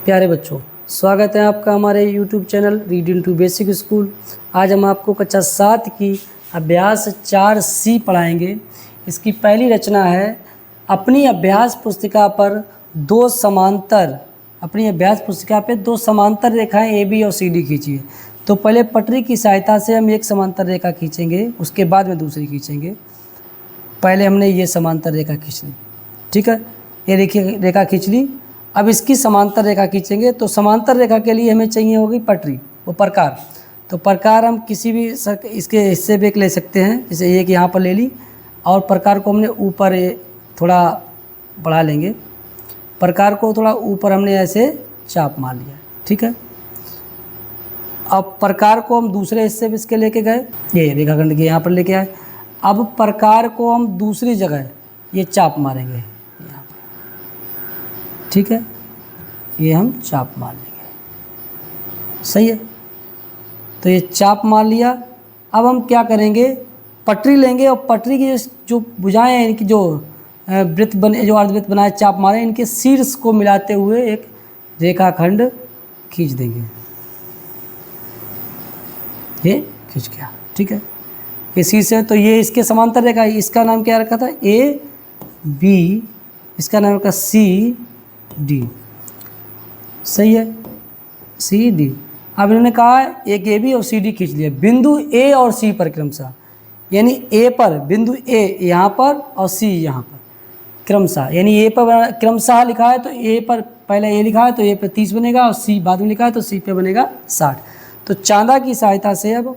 प्यारे बच्चों, स्वागत है आपका हमारे YouTube channel reading to basic school. आज हम आपको कक्षा 7 की अभ्यास 4C पढ़ाएंगे। इसकी पहली रचना है अपनी अभ्यास पुस्तिका पर दो समांतर रेखाएं AB और CD खींचिए। तो पहले पटरी की सहायता से हम एक समांतर रेखा खींचेंगे, उसके बाद में दूसरी खींचेंगे। पहले हमने ये समांतर रेखा खींच ली, ठीक है, ये रेखा खींच ली। अब इसकी समांतर रेखा खींचेंगे। तो समांतर रेखा के लिए हमें चाहिए होगी पटरी, वो प्रकार। तो प्रकार हम किसी भी इसके हिस्से पे ले सकते हैं, जैसे एक यहाँ पर ले ली और प्रकार को हमने ऊपर थोड़ा बढ़ा लेंगे। प्रकार को थोड़ा ऊपर हमने ऐसे चाप मार लिया, ठीक है। अब प्रकार को हम दूसरे हिस्से पे इसके लेके गए, ये रेखाखंड के यहाँ पर लेके आए। अब प्रकार को हम दूसरी जगह ये चाप मारेंगे यहाँ पर, ठीक है, ये हम चाप मार लेंगे, सही है। तो ये चाप मार लिया। अब हम क्या करेंगे, पटरी लेंगे और पटरी की जो भुजाएं हैं, इनकी जो वृत्त बने, जो अर्धवृत्त बनाए चाप मारे, इनके शीर्ष को मिलाते हुए एक रेखाखंड खींच देंगे। ये खींच गया, ठीक है, ये शीर्ष है। तो ये इसके समांतर रेखा, इसका नाम क्या रखा था, AB, इसका नाम रखा CD, सही है, CD। अब इन्होंने कहा एक AB और CD खींच लिया बिंदु A और C पर क्रमशः, यानी A पर बिंदु A यहाँ पर और C यहाँ पर क्रमशः, यानी A पर क्रमशः लिखा है तो A पर पहले A लिखा है तो A पर 30 बनेगा और C बाद में लिखा है तो C पे बनेगा 60। तो चांदा की सहायता से अब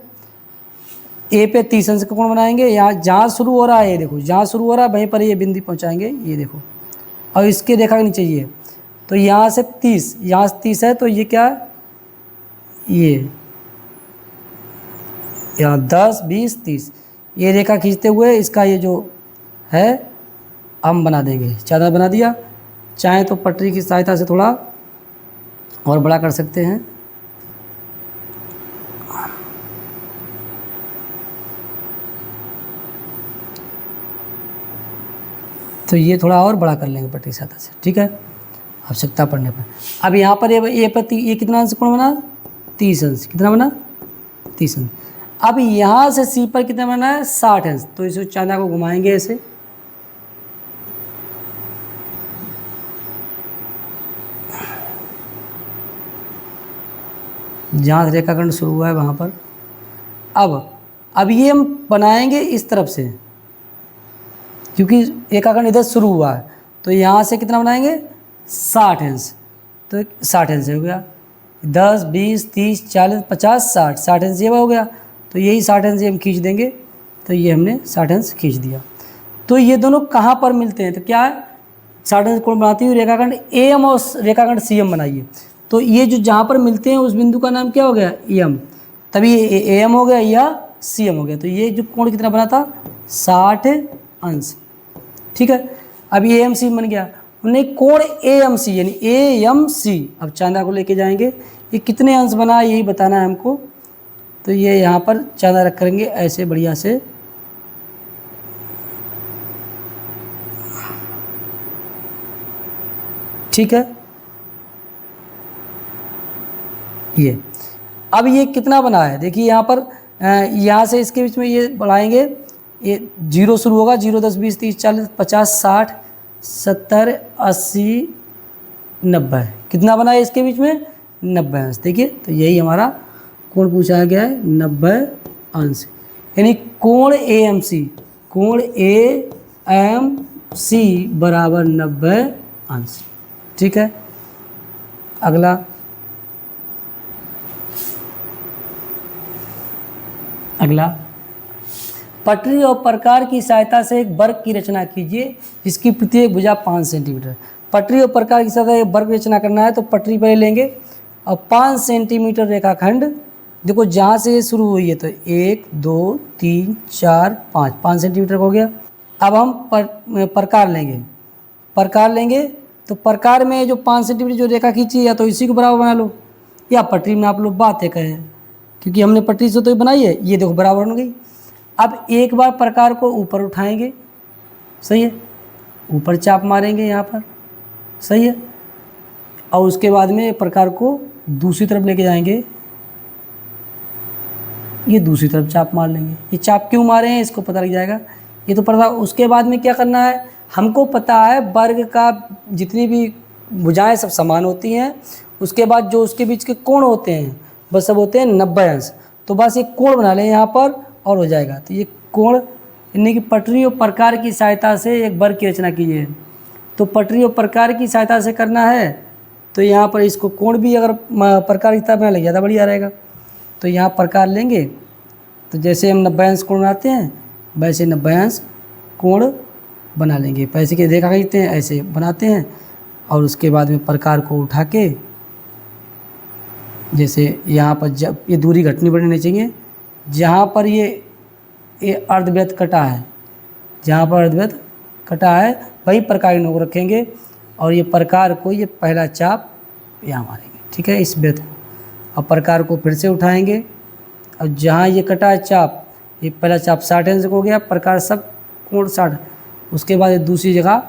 A पे 30 अंश का कोण बनाएंगे। यहाँ जहाँ शुरू हो रहा है, ये देखो जहाँ शुरू हो रहा है वहीं पर ये बिंदु पहुँचाएंगे, ये देखो। और इसके रेखा के नीचे ये, तो यहाँ से 30, यहाँ से 30 है तो ये क्या है, ये यहाँ 10, 20, 30, ये रेखा खींचते हुए इसका ये जो है हम बना देंगे, चादर बना दिया। चाहे तो पटरी की सहायता से थोड़ा और बड़ा कर सकते हैं। तो ये थोड़ा और बड़ा कर लेंगे पटरी की सहायता से, ठीक है, आवश्यकता पड़ने पर। अब यहाँ पर ये कितना अंश कोण बना, 30 अंश, कितना बना, 30 अंश। अब यहाँ से C पर कितना बना है, 60 अंश। तो इस चांदा को घुमाएंगे ऐसे, जहाँ रेखाखंड शुरू हुआ है वहाँ पर। अब ये हम बनाएंगे इस तरफ से, क्योंकि रेखाखंड इधर शुरू हुआ है। तो यहाँ से कितना बनाएंगे, 60 अंश। तो 60 अंश हो गया, 10, 20, 30, 40, 50, 60, 60 अंश ये हो गया। तो यही 60 अंश हम खींच देंगे। तो ये हमने 60 अंश खींच दिया। तो ये दोनों कहाँ पर मिलते हैं, तो क्या है, 60 अंश कोण बनाती हुई रेखाखंड AM और रेखाखंड CM बनाइए। तो ये जो जहाँ पर मिलते हैं उस बिंदु का नाम क्या हो गया, EM, तभी ये AM हो गया या CM हो गया। तो ये जो कोण कितना बना था, 60 अंश, ठीक है। अब ये AMC बन गया। उन्हें कोण AMC यानी AMC, अब चांदा को लेके जाएंगे, ये कितने अंश बना यही बताना है हमको। तो ये यहाँ पर चांदा रख करेंगे ऐसे बढ़िया से, ठीक है। ये अब ये कितना बना है, देखिए यहाँ पर यहाँ से इसके बीच में ये बढ़ाएंगे, ये 0 शुरू होगा, 0, 10, 20, 30, 40, 50, 60, 70, 80, 90, कितना बना है इसके बीच में, 90 अंश। देखिए, तो यही हमारा कोण पूछा गया है, 90 अंश, यानी कोण AMC, कोण AMC बराबर 90 अंश, ठीक है। अगला पटरी और प्रकार की सहायता से एक वर्ग की रचना कीजिए जिसकी प्रत्येक भुजा 5 सेंटीमीटर। पटरी और प्रकार की सहायता से एक वर्ग रचना करना है तो पटरी पर लेंगे और 5 सेंटीमीटर रेखाखंड, देखो जहाँ से ये शुरू हुई है तो 1, 2, 3, 4, 5 सेंटीमीटर हो गया। अब हम प्रकार लेंगे तो प्रकार में जो 5 सेंटीमीटर जो रेखा खींची, या तो इसी को बराबर बना लो या पटरी में आप लोग बात है कहें, क्योंकि हमने पटरी से तो बनाई है, ये देखो बराबर हो गई। अब एक बार प्रकार को ऊपर उठाएंगे, सही है, ऊपर चाप मारेंगे यहाँ पर, सही है, और उसके बाद में प्रकार को दूसरी तरफ लेके जाएंगे, ये दूसरी तरफ चाप मार लेंगे। ये चाप क्यों मारे हैं इसको पता लग जाएगा, ये तो पता। उसके बाद में क्या करना है, हमको पता है वर्ग का जितनी भी भुजाएं सब समान होती हैं, उसके बाद जो उसके बीच के कोण होते हैं बस सब होते हैं 90 अंश। तो बस एक कोण बना लें यहाँ पर और हो जाएगा। तो ये कोण यानी कि पटरी और प्रकार की सहायता से एक वर्ग की रचना कीजिए। तो पटरी और प्रकार की सहायता से करना है तो यहाँ पर इसको कोण भी अगर प्रकार की तरह बना ले ज़्यादा बढ़िया रहेगा। तो यहाँ प्रकार लेंगे, तो जैसे हम 90 अंश कोण बनाते हैं वैसे 90 अंश कोण बना लेंगे। पैसे की रेखा खींचते हैं ऐसे बनाते हैं, और उसके बाद में प्रकार को उठा के जैसे यहाँ पर जब ये दूरी घटनी बढ़नी चाहिए, जहाँ पर ये अर्धवृत्त कटा है, जहाँ पर अर्धवृत्त कटा है वही प्रकार की नोक रखेंगे, और ये प्रकार को ये पहला चाप यहाँ मारेंगे, ठीक है, इस वृत्त को। अब प्रकार को फिर से उठाएंगे, अब जहाँ ये कटा है चाप, ये पहला चाप 60 अंश हो गया, प्रकार सब कोण 60। उसके बाद दूसरी जगह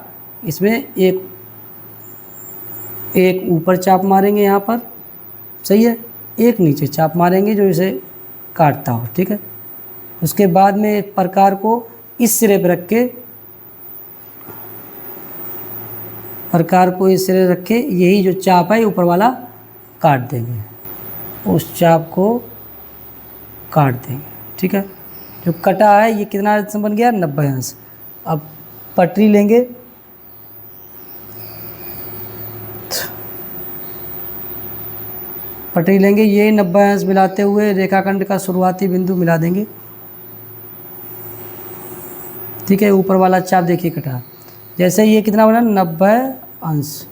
इसमें एक ऊपर चाप मारेंगे यहाँ पर, सही है, एक नीचे चाप मारेंगे जो इसे काटता हो, ठीक है। उसके बाद में प्रकार को इस सिरे पर रख के, प्रकार को इस सिरे रख के यही जो चाप है ऊपर वाला काट देंगे, उस चाप को काट देंगे, ठीक है। जो कटा है ये कितना अंश बन गया, 90 अंश। अब पटरी लेंगे, पटरी लेंगे, ये 90 अंश मिलाते हुए रेखाखंड का शुरुआती बिंदु मिला देंगे, ठीक है। ऊपर वाला चाप देखिए कटा, जैसे ये कितना बना 90 अंश,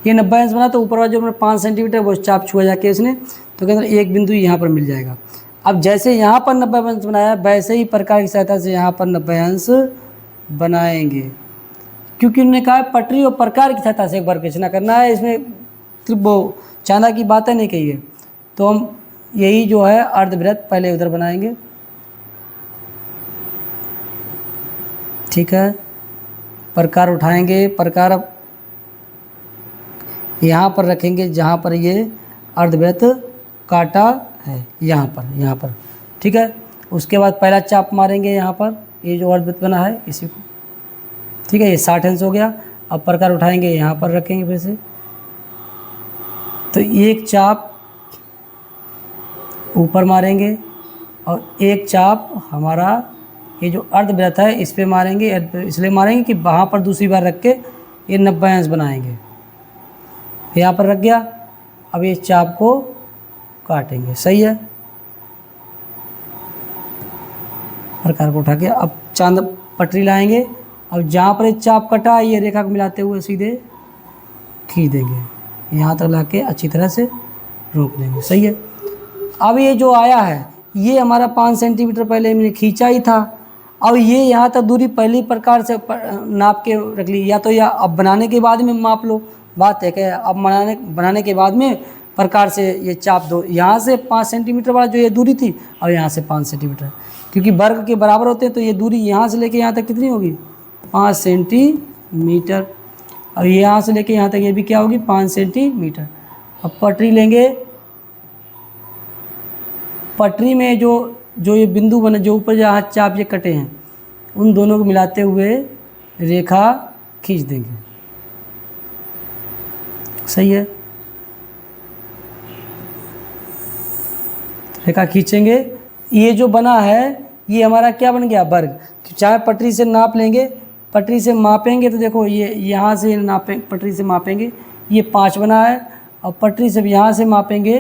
ये 90 अंश बना तो ऊपर वाला जो 5 सेंटीमीटर वो चाप छुआ जाके इसने, तो कहते हैं एक बिंदु यहाँ पर मिल जाएगा। अब जैसे यहाँ पर 90 अंश बनाया वैसे ही प्रकार की सहायता से यहाँ पर 90 अंश बनाएंगे, क्योंकि उन्होंने कहा पटरी और प्रकार की सहायता से एक बार रचना करना है, इसमें सिर्फ वो चांदा की बातें नहीं कही है। तो हम यही जो है अर्धवृत्त पहले उधर बनाएंगे, ठीक है। प्रकार उठाएंगे, प्रकार अब यहाँ पर रखेंगे जहाँ पर ये अर्धवृत्त काटा है, यहाँ पर, ठीक है। उसके बाद पहला चाप मारेंगे यहाँ पर, ये जो अर्धवृत्त बना है इसी को, ठीक है। ये 60 अंश हो गया। अब प्रकार उठाएंगे यहाँ पर रखेंगे फिर से, तो एक चाप ऊपर मारेंगे और एक चाप हमारा ये जो अर्धवृत्त है इस पे मारेंगे, इसलिए मारेंगे कि वहाँ पर दूसरी बार रख के ये 90 अंश बनाएंगे। यहाँ पर रख गया, अब ये चाप को काटेंगे, सही है। प्रकार को उठा के अब चांद पटरी लाएंगे, अब जहाँ पर ये चाप कटा है ये रेखा को मिलाते हुए सीधे खींच देंगे, यहाँ तक लाके अच्छी तरह से रोक देंगे, सही है। अब ये जो आया है ये हमारा 5 सेंटीमीटर पहले हमने खींचा ही था, अब ये यहाँ तक दूरी पहली प्रकार से नाप के रख ली, या तो या अब बनाने के बाद में माप लो, बात है कि अब बनाने के बाद में प्रकार से ये चाप दो, यहाँ से 5 सेंटीमीटर वाला जो ये दूरी थी और यहाँ से 5 सेंटीमीटर, क्योंकि वर्ग के बराबर होते हैं तो ये दूरी यहाँ से लेके यहाँ तक कितनी होगी 5 सेंटीमीटर, और यहाँ से लेके यहाँ तक ये भी क्या होगी 5 सेंटीमीटर। अब पटरी लेंगे, पटरी में जो ये बिंदु बने, जो ऊपर जहाँ चाप ये कटे हैं उन दोनों को मिलाते हुए रेखा खींच देंगे, सही है। रेखा खींचेंगे, ये जो बना है ये हमारा क्या बन गया वर्ग। चाहे पटरी से नाप लेंगे, पटरी से मापेंगे तो देखो ये यहाँ से नापें, पटरी से मापेंगे ये 5 बना है, और पटरी से यहाँ से मापेंगे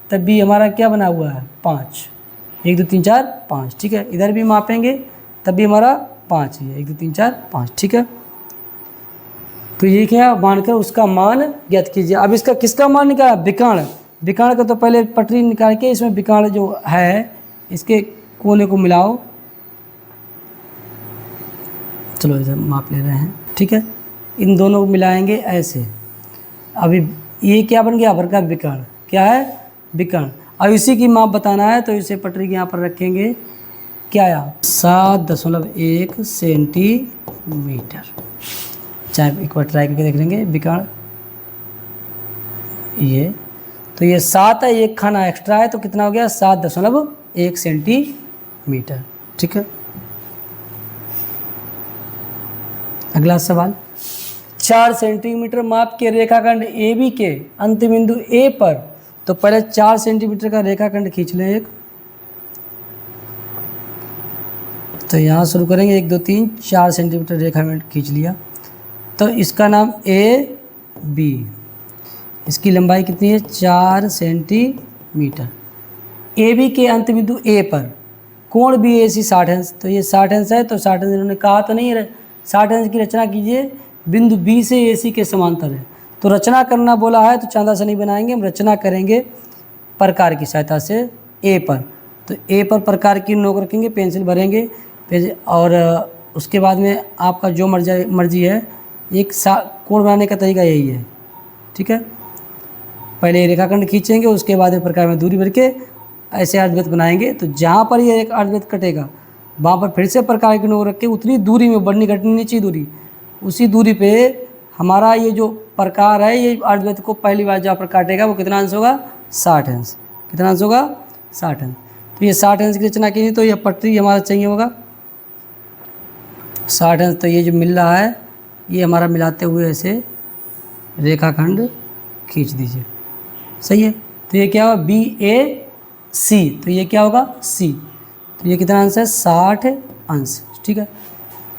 तब भी हमारा क्या बना हुआ है 5, 1 2 3 4 5, ठीक है। इधर भी मापेंगे तब भी हमारा 5 ही है, 1 2 3 4 5, ठीक है। तो ये क्या मानकर उसका मान ज्ञात कीजिए। अब इसका किसका मान निकाला, विकर्ण, विकर्ण का तो पहले पटरी निकाल के इसमें विकर्ण जो है इसके कोने को मिलाओ, चलो इधर माप ले रहे हैं, ठीक है। इन दोनों को मिलाएंगे ऐसे, अभी ये क्या बन गया वर्ग का विकर्ण, क्या है विकर्ण। अब इसी की माप बताना है तो इसे पटरी के यहाँ पर रखेंगे, क्या आया 7.1 सेंटीमीटर। चाहे एक बार ट्राई करके देख लेंगे विकर्ण, ये तो ये 7 है, एक खाना एक्स्ट्रा है तो कितना हो गया 7.1 सेंटीमीटर। ठीक है। अगला सवाल, 4 सेंटीमीटर माप के रेखाखंड ए बी के अंत बिंदु ए पर, तो पहले 4 सेंटीमीटर का रेखाखंड खींच लें एक। तो यहाँ शुरू करेंगे 1 2 3 4 सेंटीमीटर रेखाखंड खींच लिया। तो इसका नाम ए बी, इसकी लंबाई कितनी है 4 सेंटीमीटर। ए बी के अंत बिंदु ए पर कोण बी ए सी 60 अंश, तो ये 60 अंश है, तो 60 अंश इन्होंने कहा तो नहीं है। 60 अंश की रचना कीजिए, बिंदु बी से ए सी के समांतर है। तो रचना करना बोला है तो चांदा से नहीं बनाएंगे, हम रचना करेंगे प्रकार की सहायता से ए पर। तो ए पर प्रकार की नोक रखेंगे, पेंसिल भरेंगे और उसके बाद में आपका जो मर्जी है, एक कोण बनाने का तरीका यही है। ठीक है, पहले रेखाखंड खींचेंगे, उसके बाद में प्रकार में दूरी भर के ऐसे अर्धवृत्त बनाएंगे। तो जहाँ पर ये एक अर्धवृत्त कटेगा वहाँ पर फिर से प्रकार की नोक रख के उतनी दूरी में, बढ़नी घटनी नहीं चाहिए दूरी, उसी दूरी पे हमारा ये जो प्रकार है, ये अर्धवृत्त को पहली बार जहाँ पर काटेगा वो कितना अंश होगा 60 अंश। कितना अंश होगा 60 अंश। तो ये 60 अंश की रचना कीजिए, तो ये पटरी हमारा चाहिए होगा 60 अंश। तो ये जो मिल रहा है ये हमारा मिलाते हुए ऐसे रेखाखंड खींच दीजिए। सही है। तो ये क्या होगा बी ए सी, तो ये क्या होगा सी। तो ये कितना अंश है 60 अंश। ठीक है,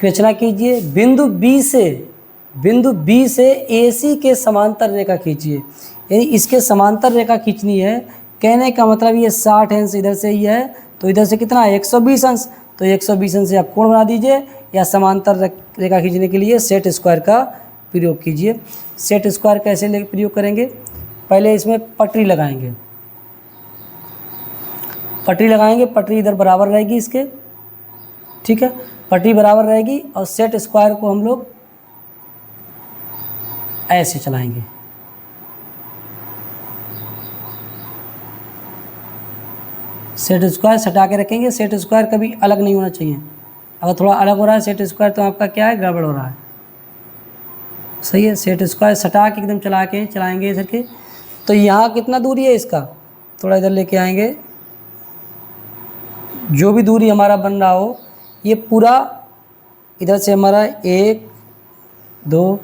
रचना कीजिए, बिंदु बी से ए सी के समांतर रेखा खींचिए। यानी इसके समांतर रेखा खींचनी है। कहने का मतलब ये 60 अंश इधर से ही है, तो इधर से कितना है 120 अंश। तो 120 अंश से आप कोण बना दीजिए, या समांतर रेखा खींचने के लिए सेट स्क्वायर का प्रयोग कीजिए। सेट स्क्वायर कैसे प्रयोग करेंगे, पहले इसमें पटरी लगाएंगे। पटरी इधर बराबर रहेगी इसके। ठीक है, पटरी बराबर रहेगी और सेट स्क्वायर को हम लोग ऐसे चलाएंगे। सेट स्क्वायर सटा के रखेंगे। सेट स्क्वायर कभी अलग नहीं होना चाहिए, अगर थोड़ा अलग हो रहा है सेट स्क्वायर तो आपका क्या है गड़बड़ हो रहा है। सही है, सेट स्क्वायर सटा के एकदम चलाएंगे इधर के। तो यहाँ कितना दूरी है इसका, थोड़ा इधर लेके आएंगे, जो भी दूरी हमारा बन रहा हो ये पूरा इधर से हमारा 1 2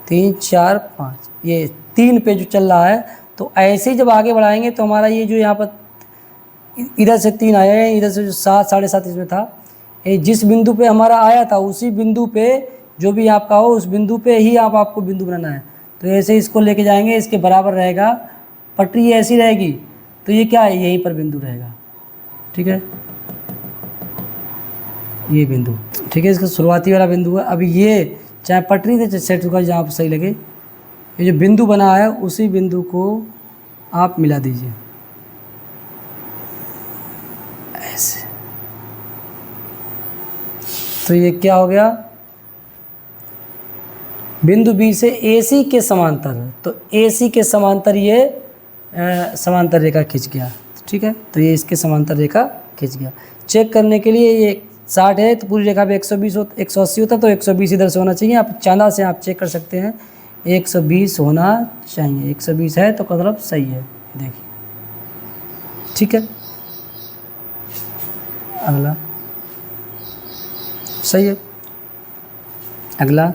3 4 5 ये 3 पे जो चल रहा है। तो ऐसे ही जब आगे बढ़ाएंगे तो हमारा ये जो यहाँ पर इधर से 3 आया है, इधर से जो 7 7.5 इसमें था, ये जिस बिंदु पे हमारा आया था उसी बिंदु पे जो भी आपका हो उस बिंदु पे ही आपको बिंदु बनाना है। तो ऐसे इसको लेके जाएंगे, इसके बराबर रहेगा, पटरी ऐसी रहेगी, तो ये क्या है यहीं पर बिंदु रहेगा। ठीक है, ये बिंदु। ठीक है, इसका शुरुआती वाला बिंदु है। अभी ये चाहे पटरी से सेट होगा जहाँ पर सही लगे, ये जो बिंदु बना है उसी बिंदु को आप मिला दीजिए ऐसे। तो ये क्या हो गया, बिंदु बी से ए सी के समांतर, तो ए सी के समांतर ये समांतर रेखा खींच गया। ठीक है, तो ये इसके समांतर रेखा खींच गया। चेक करने के लिए ये 60 है तो पूरी रेखा पे 180 होता, तो 120 इधर से होना चाहिए। आप चांदा से आप चेक कर सकते हैं, 120 होना चाहिए। 120 है तो मतलब सही है, देखिए। ठीक है, अगला सही है। अगला,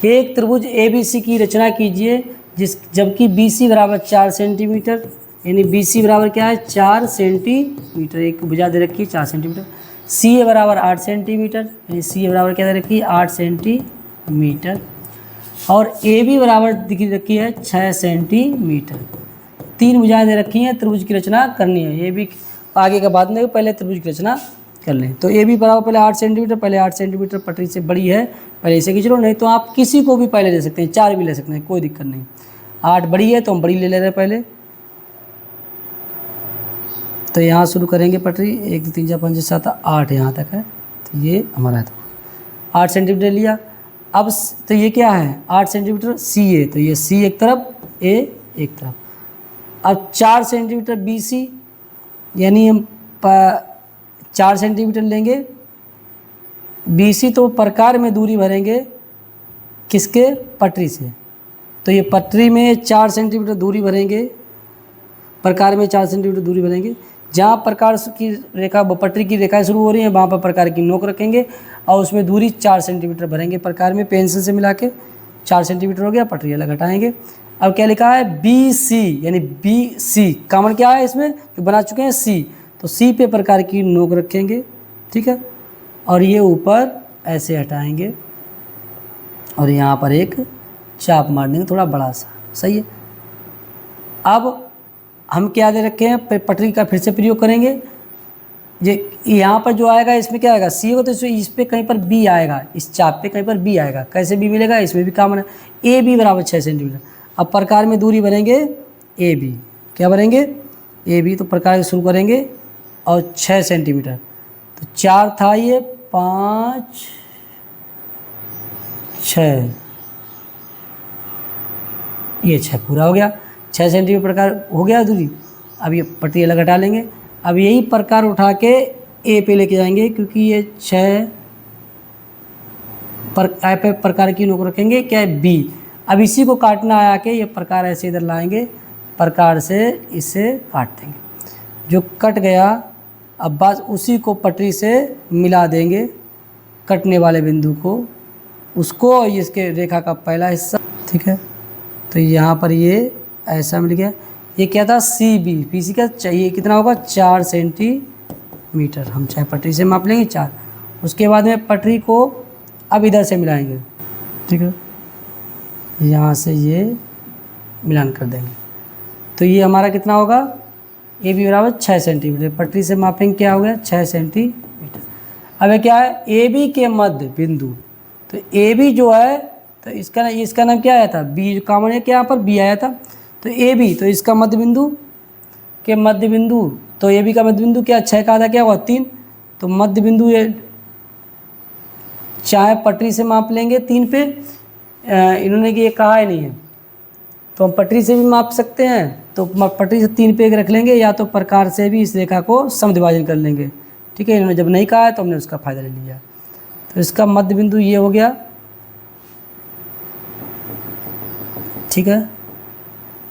एक त्रिभुज ABC की रचना कीजिए जबकि BC बराबर 4 सेंटीमीटर, यानी BC बराबर क्या है 4 सेंटीमीटर, एक भुजा दे रखी है 4 सेंटीमीटर। CA बराबर 8 सेंटीमीटर, यानी CA बराबर क्या दे रखी है 8 सेंटीमीटर। और AB बराबर दिख रखी है 6 सेंटीमीटर। 3 भुजाएं दे रखी हैं, त्रिभुज की रचना करनी है। ये भी आगे का बाद में, पहले त्रिभुज की रचना कर लें। तो AB बराबर पहले 8 सेंटीमीटर, पहले 8 सेंटीमीटर पटरी से बड़ी है, पहले इसे खींच लो, नहीं तो आप किसी को भी पहले ले सकते हैं, 4 भी ले सकते हैं, कोई दिक्कत नहीं। 8 बड़ी है तो हम बड़ी ले रहे हैं पहले। तो यहाँ शुरू करेंगे पटरी, 1 2 3 4 5 6 7 8 यहाँ तक है, तो ये हमारा है। तो 8 सेंटीमीटर लिया। अब तो ये क्या है 8 सेंटीमीटर CA, तो ये C एक तरफ, A एक तरफ। अब 4 सेंटीमीटर BC, यानी हम 4 सेंटीमीटर लेंगे BC, तो प्रकार में दूरी भरेंगे किसके, पटरी से। तो ये पटरी में 4 सेंटीमीटर दूरी भरेंगे, प्रकार में 4 सेंटीमीटर दूरी भरेंगे। जहाँ प्रकार की रेखा पटरी की रेखाएं शुरू हो रही हैं वहाँ पर प्रकार की नोक रखेंगे और उसमें दूरी 4 सेंटीमीटर भरेंगे प्रकार में, पेंसिल से मिला के 4 सेंटीमीटर हो गया, पटरी अलग हटाएंगे। अब क्या लिखा है, बी सी, यानी बी सी कॉमन क्या है इसमें जो बना चुके हैं, सी, तो सी पे प्रकार की नोक रखेंगे, ठीक है, और ये ऊपर ऐसे हटाएंगे और यहाँ पर एक चाप मार देंगे थोड़ा बड़ा सा, सही है। अब हम क्या दे रखे हैं, पटरी का फिर से प्रयोग करेंगे। ये यहाँ पर जो आएगा इसमें क्या आएगा, सी होगा, तो इस पे कहीं पर बी आएगा, इस चाप पे कहीं पर बी आएगा। कैसे बी मिलेगा, इसमें भी कॉमन है, ए बी बराबर 6 सेंटीमीटर। अब प्रकार में दूरी भरेंगे ए बी, क्या भरेंगे, ए बी, तो प्रकार शुरू करेंगे और 6 सेंटीमीटर, तो 4 था, ये 5 6, ये 6 पूरा हो गया, 6 सेंटीमीटर प्रकार हो गया दूरी। अब ये पटरी अलग हटा लेंगे। अब यही प्रकार उठा के ए पे लेके जाएंगे, क्योंकि ये 6 पे प्रकार की नोक रखेंगे, क्या है, बी। अब इसी को काटना आया के ये प्रकार ऐसे इधर लाएंगे, प्रकार से इसे काट देंगे, जो कट गया। अब बस उसी को पटरी से मिला देंगे, कटने वाले बिंदु को, उसको और इसके रेखा का पहला हिस्सा, ठीक है। तो यहाँ पर ये ऐसा मिल गया। ये क्या था, सी बी, पी सी का चाहिए कितना होगा, 4 सेंटीमीटर। हम चाहे पटरी से माप लेंगे 4। उसके बाद में पटरी को अब इधर से मिलाएंगे, ठीक है, यहाँ से ये मिलान कर देंगे। तो ये हमारा कितना होगा, ए बी बराबर 6 सेंटीमीटर। पटरी से मापेंगे, क्या हो गया, 6 सेंटीमीटर। अब क्या है, ए बी के मध्य बिंदु, तो ए बी जो है, तो इसका नाम क्या आया था, बी जो कॉमन है, क्या यहाँ पर बी आया था, तो ए बी, तो इसका मध्य बिंदु के मध्य बिंदु, तो ए बी का मध्य बिंदु क्या, 6 का आधा क्या हुआ, 3, तो मध्य बिंदु ये चाहे पटरी से माप लेंगे 3 पे, इन्होंने ये कहा ही नहीं है, तो हम पटरी से भी माप सकते हैं, तो पटरी से 3 पे रख लेंगे, या तो प्रकार से भी इस रेखा को समद्विभाजन कर लेंगे, ठीक है। इन्होंने जब नहीं कहा है तो हमने उसका फ़ायदा ले लिया। तो इसका मध्य बिंदु ये हो गया, ठीक है,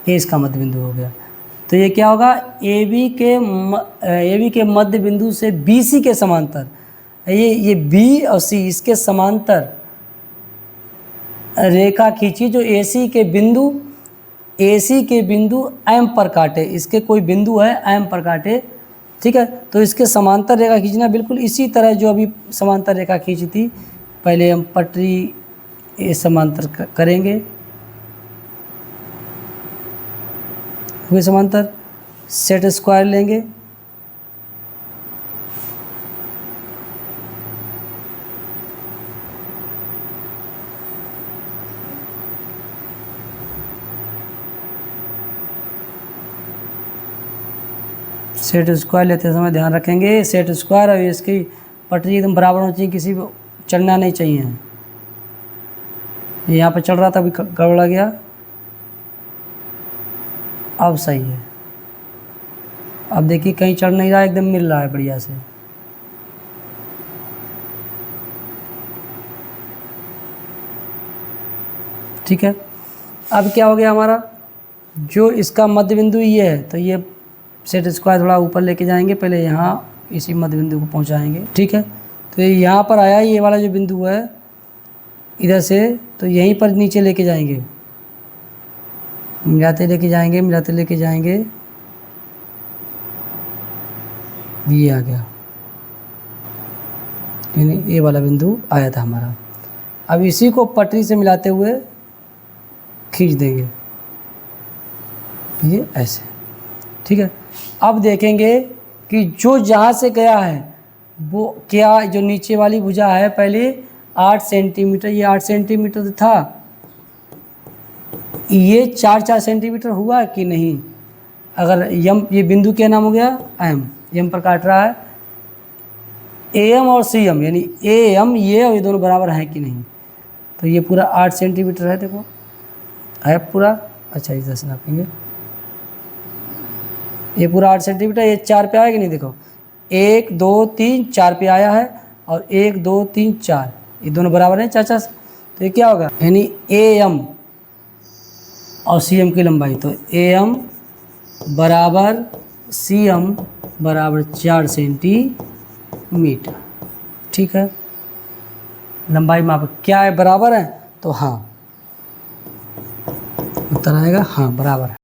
ये इसका मध्य बिंदु हो गया। तो ये क्या होगा, ए बी के मध्य बिंदु से बी सी के समांतर, ये बी और सी इसके समांतर रेखा खींची, जो ए सी के बिंदु एम पर काटे, इसके कोई बिंदु है एम पर काटे, ठीक है। तो इसके समांतर रेखा खींचना, बिल्कुल इसी तरह जो अभी समांतर रेखा खींची थी, पहले हम पटरी समांतर करेंगे, वे समांतर, सेट स्क्वायर लेंगे, सेट स्क्वायर लेते समय ध्यान रखेंगे, सेट स्क्वायर और इसकी पटरी एकदम बराबर होनी चाहिए, किसी को चढ़ना नहीं चाहिए। यहाँ पर चढ़ रहा था, अभी गड़बड़ा गया, अब सही है। अब देखिए कहीं चढ़ नहीं रहा, एकदम मिल रहा है बढ़िया से। ठीक है, अब क्या हो गया हमारा, जो इसका मध्य बिंदु ये है, तो ये सेट स्क्वायर थोड़ा ऊपर लेके जाएंगे, पहले यहाँ इसी मध्य बिंदु को पहुँचाएंगे, ठीक है। तो यहाँ पर आया, ये वाला जो बिंदु है इधर से, तो यहीं पर नीचे लेके जाएंगे, मिलाते लेके जाएंगे, मिलाते लेके जाएंगे, ये आ गया, यानी ये वाला बिंदु आया था हमारा। अब इसी को पटरी से मिलाते हुए खींच देंगे, ये ऐसे, ठीक है। अब देखेंगे कि जो जहाँ से गया है वो क्या, जो नीचे वाली भुजा है पहले 8 सेंटीमीटर, ये 8 सेंटीमीटर था, ये 4 सेंटीमीटर हुआ कि नहीं। अगर यम, ये बिंदु क्या नाम हो गया, एम, यम पर काट रहा है, ए एम और सी एम, यानी ए एम ये और ये दोनों बराबर हैं कि नहीं। तो ये पूरा 8 सेंटीमीटर है, देखो है पूरा, अच्छा इधर से नापेंगे, ये पूरा 8 सेंटीमीटर, ये 4 पे आया कि नहीं, देखो 1 2 3 4 पे आया है, और 1 2 3 4 ये दोनों बराबर हैं 4 4 से। तो ये क्या होगा, यानी ए एम और सी एम की लंबाई, तो ए एम बराबर सी एम बराबर 4 सेंटीमीटर। ठीक है, लंबाई माप क्या है, बराबर है, तो हाँ उत्तर आएगा हाँ बराबर है।